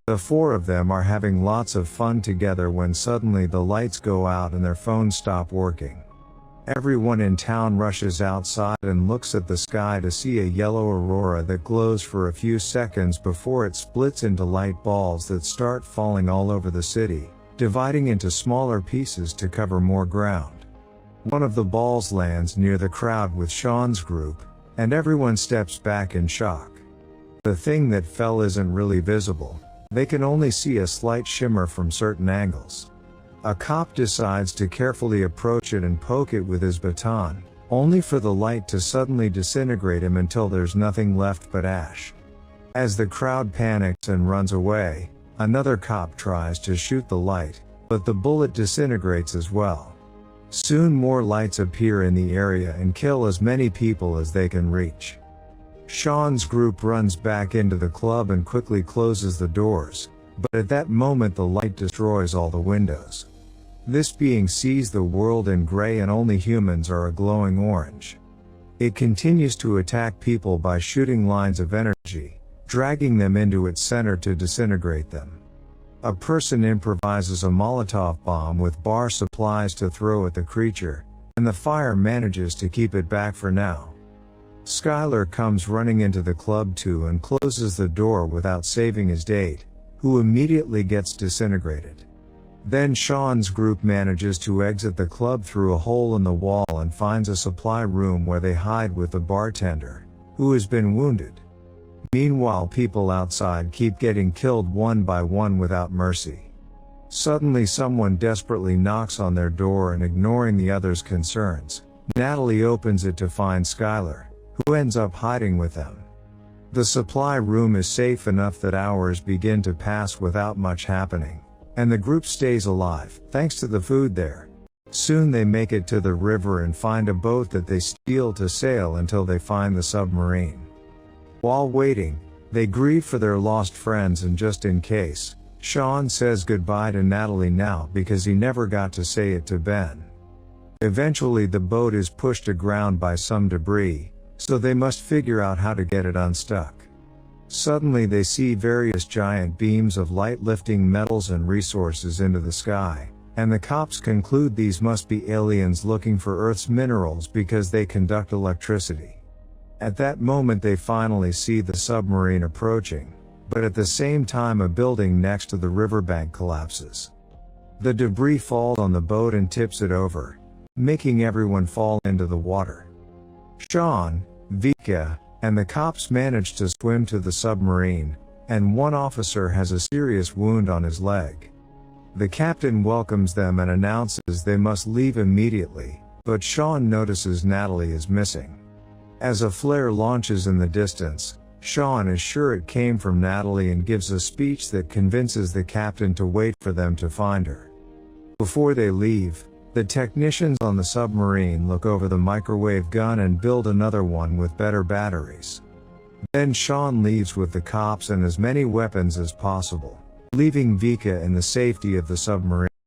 The four of them are having lots of fun together when suddenly the lights go out and their phones stop working. Everyone in town rushes outside and looks at the sky to see a yellow aurora that glows for a few seconds before it splits into light balls that start falling all over the city, dividing into smaller pieces to cover more ground. One of the balls lands near the crowd with Sean's group, and everyone steps back in shock. The thing that fell isn't really visible. They can only see a slight shimmer from certain angles. A cop decides to carefully approach it and poke it with his baton, only for the light to suddenly disintegrate him until there's nothing left but ash. As the crowd panics and runs away, another cop tries to shoot the light, but the bullet disintegrates as well. Soon more lights appear in the area and kill as many people as they can reach. Sean's group runs back into the club and quickly closes the doors, but at that moment the light destroys all the windows. This being sees the world in gray and only humans are a glowing orange. It continues to attack people by shooting lines of energy, dragging them into its center to disintegrate them. A person improvises a Molotov bomb with bar supplies to throw at the creature, and the fire manages to keep it back for now. Skylar comes running into the club too and closes the door without saving his date, who immediately gets disintegrated. Then Sean's group manages to exit the club through a hole in the wall and finds a supply room where they hide with the bartender, who has been wounded. Meanwhile, people outside keep getting killed one by one without mercy. Suddenly someone desperately knocks on their door and, ignoring the others' concerns, Natalie opens it to find Skylar, who ends up hiding with them. The supply room is safe enough that hours begin to pass without much happening, and the group stays alive, thanks to the food there. Soon they make it to the river and find a boat that they steal to sail until they find the submarine. While waiting, they grieve for their lost friends, and just in case, Sean says goodbye to Natalie now because he never got to say it to Ben. Eventually the boat is pushed aground by some debris, so they must figure out how to get it unstuck. Suddenly they see various giant beams of light lifting metals and resources into the sky, and the cops conclude these must be aliens looking for Earth's minerals because they conduct electricity. At that moment they finally see the submarine approaching, but at the same time a building next to the riverbank collapses. The debris falls on the boat and tips it over, making everyone fall into the water. Sean, Vika, and the cops manage to swim to the submarine, and one officer has a serious wound on his leg. The captain welcomes them and announces they must leave immediately, but Sean notices Natalie is missing. As a flare launches in the distance, Sean is sure it came from Natalie and gives a speech that convinces the captain to wait for them to find her. Before they leave, the technicians on the submarine look over the microwave gun and build another one with better batteries. Then Sean leaves with the cops and as many weapons as possible, leaving Vika in the safety of the submarine.